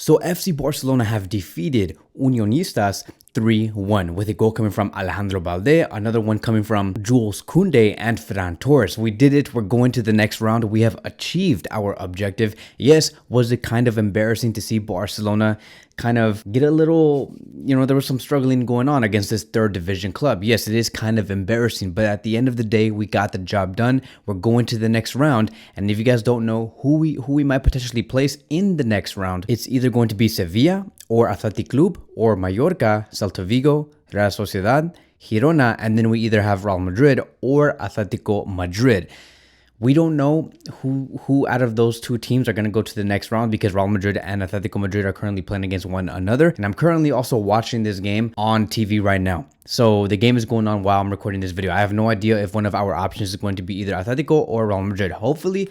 So FC Barcelona have defeated Unionistas 3-1 with a goal coming from Alejandro Balde, another one coming from Jules Kounde and Ferran Torres. We did it. We're going to the next round. We have achieved our objective. Yes, was it kind of embarrassing to see Barcelona kind of get a little, there was some struggling going on against this third division club. Yes, it is kind of embarrassing, but at the end of the day, we got the job done. We're going to the next round. And if you guys don't know who we might potentially place in the next round, it's either going to be Sevilla or Athletic Club or Mallorca, Celta Vigo, Real Sociedad, Girona, and then we either have Real Madrid or Atletico Madrid. We don't know who out of those two teams are going to go to the next round because Real Madrid and Atletico Madrid are currently playing against one another. And I'm currently also watching this game on TV right now. So the game is going on while I'm recording this video. I have no idea if one of our options is going to be either Atletico or Real Madrid. Hopefully,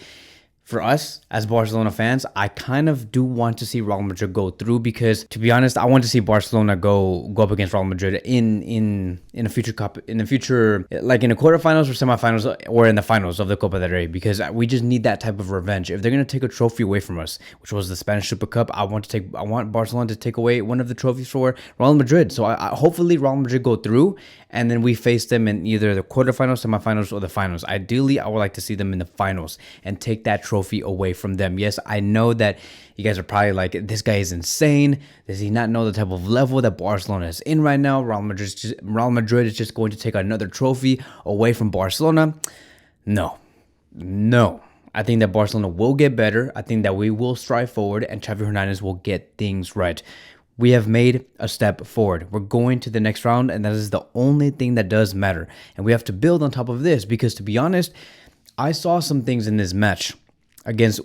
for us as Barcelona fans, I kind of do want to see Real Madrid go through because, to be honest, I want to see Barcelona go up against Real Madrid in a future cup, in the future, like in the quarterfinals or semifinals or in the finals of the Copa del Rey, because we just need that type of revenge. If they're gonna take a trophy away from us, which was the Spanish Super Cup, I want Barcelona to take away one of the trophies for Real Madrid. So hopefully Real Madrid go through, and then we face them in either the quarterfinals, semifinals, or the finals. Ideally, I would like to see them in the finals and take that trophy away from them. Yes, I know that you guys are probably like, this guy is insane. Does he not know the type of level that Barcelona is in right now? Real Madrid is just going to take another trophy away from Barcelona. No. I think that Barcelona will get better. I think that we will strive forward and Xavi Hernandez will get things right. We have made a step forward. We're going to the next round, and that is the only thing that does matter. And we have to build on top of this because, to be honest, I saw some things in this match against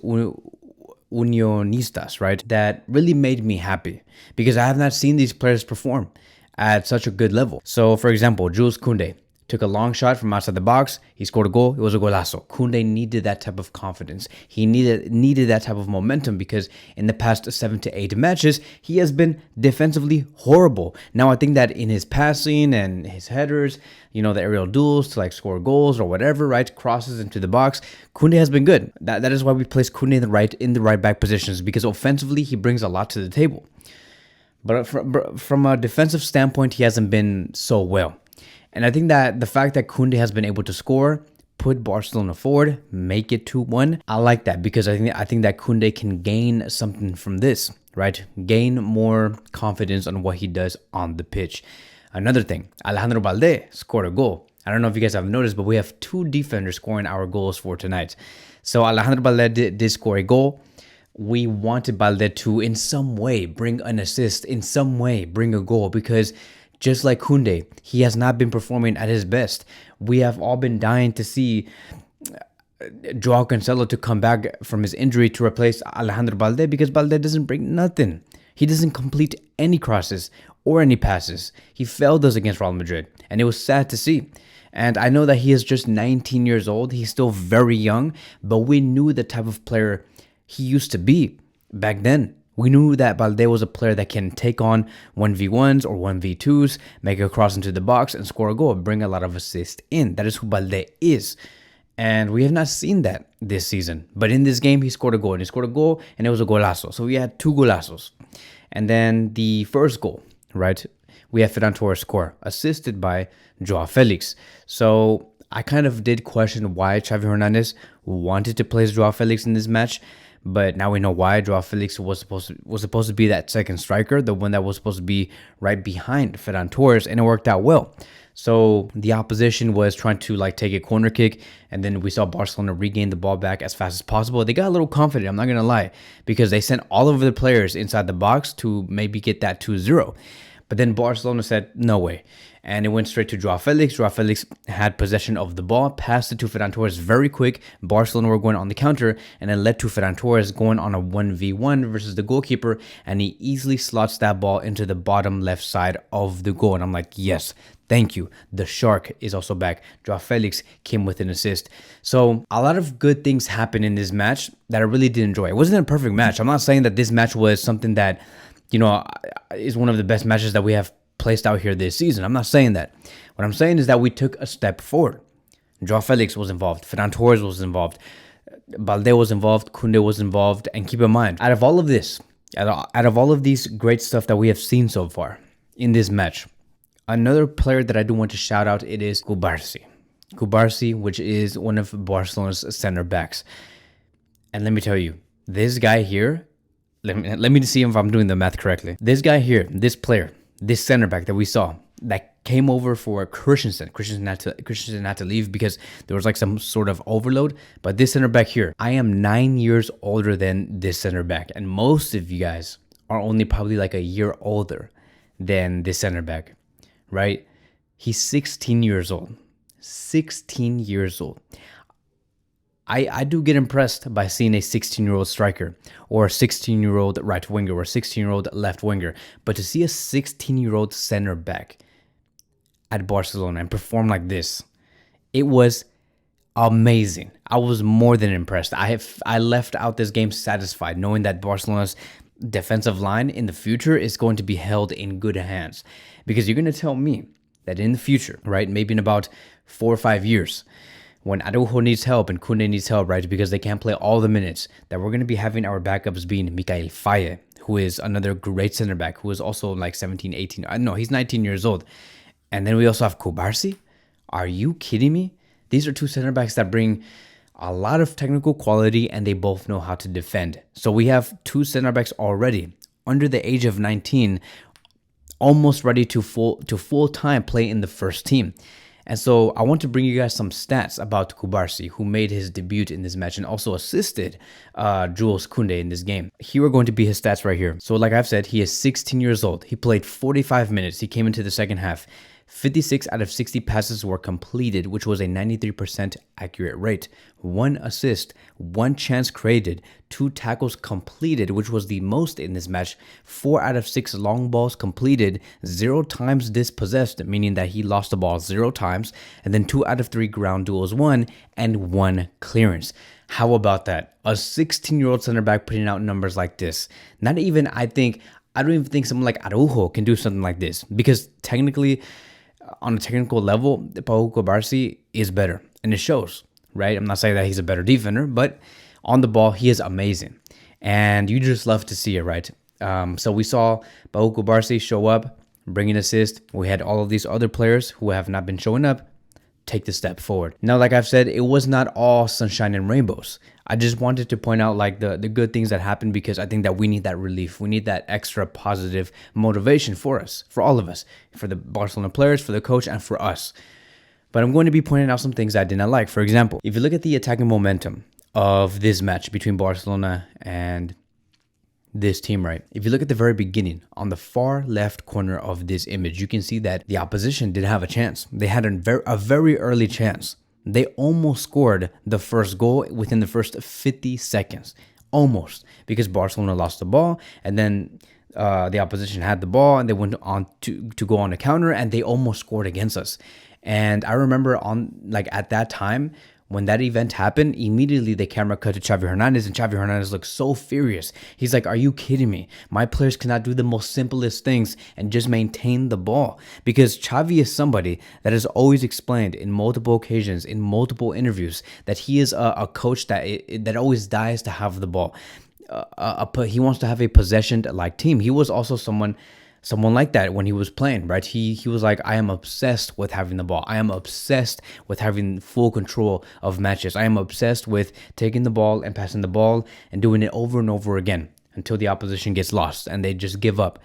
Unionistas, right, that really made me happy because I have not seen these players perform at such a good level. So, for example, Jules Kounde took a long shot from outside the box. He scored a goal. It was a golazo. Kounde needed that type of confidence. He needed that type of momentum because in the past 7 to 8 matches, he has been defensively horrible. Now, I think that in his passing and his headers, the aerial duels to score goals or whatever, right, crosses into the box, Kounde has been good. That is why we place Kounde in the right back positions, because offensively, he brings a lot to the table. But from a defensive standpoint, he hasn't been so well. And I think that the fact that Kounde has been able to score, put Barcelona forward, make it 2-1, I like that because I think that Kounde can gain something from this, right? Gain more confidence on what he does on the pitch. Another thing, Alejandro Balde scored a goal. I don't know if you guys have noticed, but we have 2 defenders scoring our goals for tonight. So Alejandro Balde did score a goal. We wanted Balde to, in some way, bring an assist, in some way, bring a goal, because just like Kounde, he has not been performing at his best. We have all been dying to see Joao Cancelo to come back from his injury to replace Alejandro Balde because Balde doesn't bring nothing. He doesn't complete any crosses or any passes. He failed us against Real Madrid, and it was sad to see. And I know that he is just 19 years old. He's still very young, but we knew the type of player he used to be back then. We knew that Balde was a player that can take on 1v1s or 1v2s, make a cross into the box and score a goal, bring a lot of assists in. That is who Balde is. And we have not seen that this season. But in this game, he scored a goal. And he scored a goal, and it was a golazo. So we had 2 golazos. And then the first goal, right? We have Ferran Torres score, assisted by Joao Felix. So I kind of did question why Xavi Hernandez wanted to place Joao Felix in this match. But now we know why. Joao Felix was supposed to be that second striker, the one that was supposed to be right behind Ferran Torres, and it worked out well. So the opposition was trying to take a corner kick, and then we saw Barcelona regain the ball back as fast as possible. They got a little confident, I'm not going to lie, because they sent all of the players inside the box to maybe get that 2-0. But then Barcelona said, no way. And it went straight to Joao Felix. Joao Felix had possession of the ball, passed it to Ferran Torres very quick. Barcelona were going on the counter, and it led to Ferran Torres going on a 1v1 versus the goalkeeper, and he easily slots that ball into the bottom left side of the goal. And I'm like, yes, thank you. The Shark is also back. Joao Felix came with an assist. So a lot of good things happened in this match that I really did enjoy. It wasn't a perfect match. I'm not saying that this match was something that, is one of the best matches that we have placed out here this season. I'm not saying that. What I'm saying is that we took a step forward. Joao Felix was involved. Ferran Torres was involved. Balde was involved. Kounde was involved. And keep in mind, out of all of this, Out of all of these great stuff that we have seen so far in this match, another player that I do want to shout out, it is Cubarsi. Cubarsi, which is one of Barcelona's center backs. And let me tell you, this guy here, let me see if I'm doing the math correctly. This guy here, this player, this center back that we saw, that came over for Christensen. Christensen had to leave because there was like some sort of overload. But this center back here, I am 9 years older than this center back. And most of you guys are only probably like a year older than this center back, right? He's 16 years old. 16 years old. I do get impressed by seeing a 16-year-old striker or a 16-year-old right winger or a 16-year-old left winger. But to see a 16-year-old center back at Barcelona and perform like this, it was amazing. I was more than impressed. I left out this game satisfied, knowing that Barcelona's defensive line in the future is going to be held in good hands. Because you're going to tell me that in the future, right, maybe in about 4 or 5 years, when Araujo needs help and Kounde needs help, right, because they can't play all the minutes, that we're going to be having our backups being Mikael Faye, who is another great center back, who is also like 17, 18. No, he's 19 years old. And then we also have Cubarsi. Are you kidding me? These are two center backs that bring a lot of technical quality, and they both know how to defend. So we have two center backs already under the age of 19, almost ready to full-time play in the first team. And so I want to bring you guys some stats about Cubarsi, who made his debut in this match and also assisted Jules Kounde in this game. Here are going to be his stats right here. So like I've said, he is 16 years old. He played 45 minutes. He came into the second half. 56 out of 60 passes were completed, which was a 93% accurate rate. 1 assist, 1 chance created, 2 tackles completed, which was the most in this match. 4 out of 6 long balls completed, 0 times dispossessed, meaning that he lost the ball 0 times, and then 2 out of 3 ground duels won, and 1 clearance. How about that? A 16-year-old center back putting out numbers like this. I don't even think someone like Araujo can do something like this, because technically, on a technical level, Pau Cubarsi is better, and it shows, right? I'm not saying that he's a better defender, but on the ball, he is amazing, and you just love to see it, right? So we saw Pau Cubarsi show up, bring an assist. We had all of these other players who have not been showing up take the step forward. Now, like I've said, it was not all sunshine and rainbows. I just wanted to point out like the good things that happened, because I think that we need that relief. We need that extra positive motivation for us, for all of us, for the Barcelona players, for the coach, and for us. But I'm going to be pointing out some things I did not like. For example, if you look at the attacking momentum of this match between Barcelona and this team, right? If you look at the very beginning, on the far left corner of this image, you can see that the opposition did have a chance. They had a very early chance. They almost scored the first goal within the first 50 seconds. Almost. Because Barcelona lost the ball, and then the opposition had the ball, and they went on to go on a counter, and they almost scored against us. And I remember at that time, when that event happened, immediately the camera cut to Xavi Hernandez, and Xavi Hernandez looked so furious. He's like, are you kidding me? My players cannot do the most simplest things and just maintain the ball. Because Xavi is somebody that has always explained in multiple occasions, in multiple interviews, that he is a coach that always dies to have the ball. He wants to have a possession-like team. He was also someone like that when he was playing, right? He was like, I am obsessed with having the ball. I am obsessed with having full control of matches. I am obsessed with taking the ball and passing the ball and doing it over and over again until the opposition gets lost and they just give up.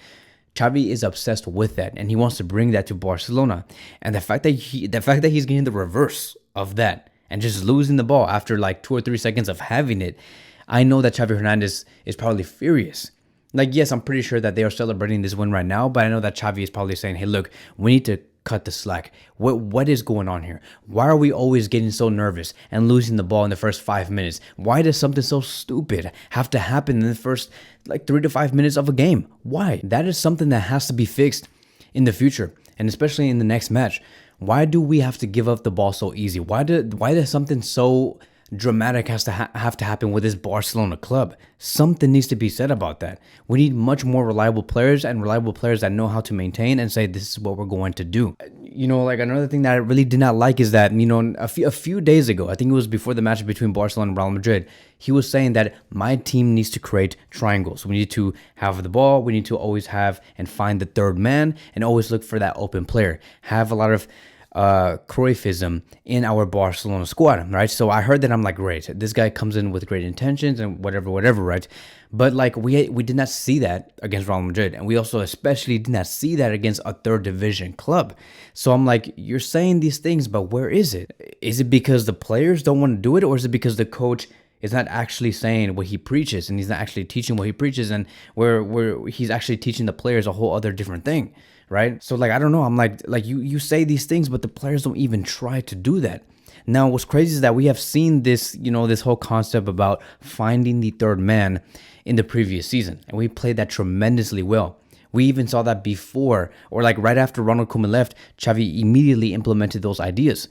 Xavi is obsessed with that, and he wants to bring that to Barcelona. And the fact that he's getting the reverse of that and just losing the ball after like 2 or 3 seconds of having it, I know that Xavi Hernandez is probably furious. Like, yes, I'm pretty sure that they are celebrating this win right now, but I know that Xavi is probably saying, hey, look, we need to cut the slack. What is going on here? Why are we always getting so nervous and losing the ball in the first 5 minutes? Why does something so stupid have to happen in the first 3 to 5 minutes of a game? Why? That is something that has to be fixed in the future, and especially in the next match. Why do we have to give up the ball so easy? Why does something so dramatic has to have to happen with this Barcelona club. Something needs to be said about that. We need much more reliable players and reliable players that know how to maintain and say, this is what we're going to do. You know, like another thing that I really did not like is that, you know, a few days ago, I think it was before the match between Barcelona and Real Madrid, he was saying that my team needs to create triangles. We need to have the ball. We need to always have and find the third man and always look for that open player. Have a lot of Cruyffism in our Barcelona squad, right? So I heard that, I'm like, great, this guy comes in with great intentions and whatever, right? But like we did not see that against Real Madrid, and we also especially did not see that against a third division club. So I'm like, you're saying these things, but where is it? Is it because the players don't want to do it, or is it because the coach is not actually saying what he preaches, and he's not actually teaching what he preaches, and where he's actually teaching the players a whole other different thing, right? So like, I don't know. I'm like you say these things, but the players don't even try to do that. Now, what's crazy is that we have seen this, you know, this whole concept about finding the third man in the previous season, and we played that tremendously well. We even saw that before, or like right after Ronald Koeman left, Xavi immediately implemented those ideas.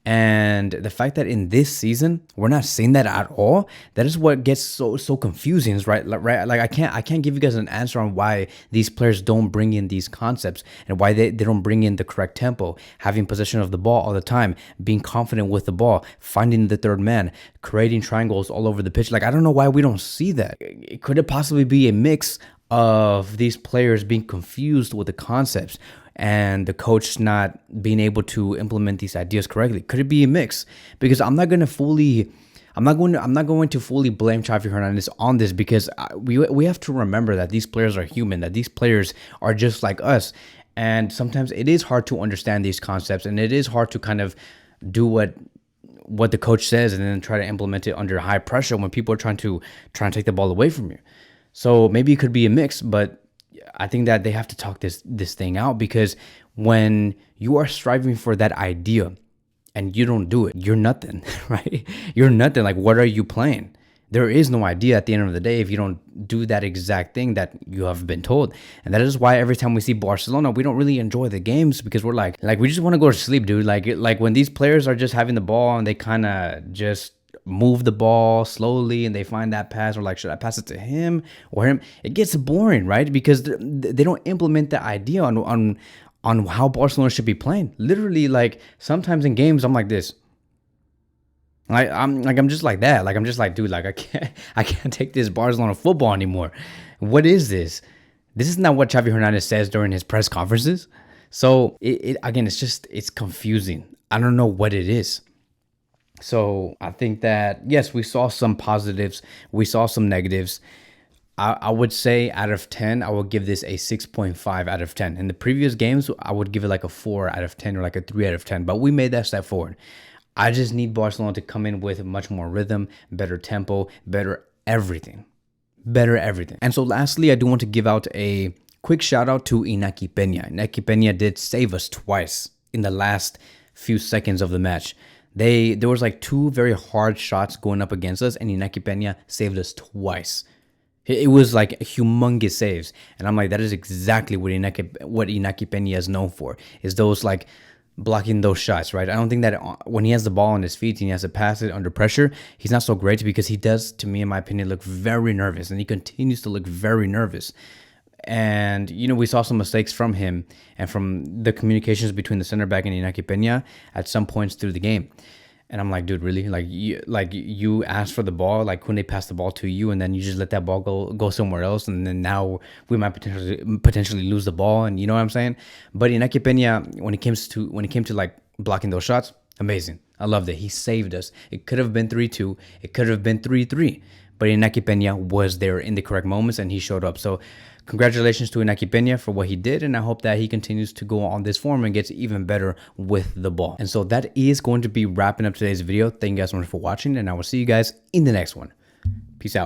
And the fact that in this season we're not seeing that at all, that is what gets so confusing, right? Like I can't give you guys an answer on why these players don't bring in these concepts and why they don't bring in the correct tempo, having possession of the ball all the time, being confident with the ball, finding the third man, creating triangles all over the pitch. Like, I don't know why we don't see that. Could it possibly be a mix of these players being confused with the concepts and the coach not being able to implement these ideas correctly? Could it be a mix? Because I'm not going to fully blame Xavi Hernandez on this, because we have to remember that these players are human, that these players are just like us, and sometimes it is hard to understand these concepts, and it is hard to kind of do what the coach says and then try to implement it under high pressure when people are trying to take the ball away from you. So maybe it could be a mix, but I think that they have to talk this thing out, because when you are striving for that idea and you don't do it, you're nothing, right? You're nothing. Like, what are you playing? There is no idea at the end of the day if you don't do that exact thing that you have been told. And that is why every time we see Barcelona, we don't really enjoy the games, because we're like we just want to go to sleep, dude. Like when these players are just having the ball and they kind of just move the ball slowly and they find that pass, or like, should I pass it to him or him? It gets boring, right? Because they don't implement the idea on how Barcelona should be playing. Literally, like sometimes in games, I'm like this. I'm just like that. Like, I'm just like, dude, like I can't take this Barcelona football anymore. What is this? This is not what Xavi Hernandez says during his press conferences. So it again, it's confusing. I don't know what it is. So I think that, yes, we saw some positives, we saw some negatives. I would say out of 10, I would give this a 6.5 out of 10. In the previous games, I would give it like a 4 out of 10 or like a 3 out of 10, but we made that step forward. I just need Barcelona to come in with much more rhythm, better tempo, better everything. And so lastly, I do want to give out a quick shout out to Iñaki Peña. Iñaki Peña did save us twice in the last few seconds of the match. There was like 2 very hard shots going up against us, and Iñaki Peña saved us twice. It was like humongous saves, and I'm like, that is exactly what Iñaki Peña is known for, is those like blocking those shots, right? I don't think that when he has the ball on his feet and he has to pass it under pressure, he's not so great, because he does, to me, in my opinion, look very nervous, and he continues to look very nervous. And, you know, we saw some mistakes from him and from the communications between the center back and Iñaki Peña at some points through the game. And I'm like, dude, really? Like you asked for the ball, like Kounde passed the ball to you, and then you just let that ball go somewhere else, and then now we might potentially lose the ball, and you know what I'm saying? But Iñaki Peña, when it came to like blocking those shots, amazing. I loved it. He saved us. It could have been 3-2. It could have been 3-3. But Iñaki Peña was there in the correct moments, and he showed up. So congratulations to Iñaki Peña for what he did, and I hope that he continues to go on this form and gets even better with the ball. And so that is going to be wrapping up today's video. Thank you guys so much for watching, and I will see you guys in the next one. Peace out.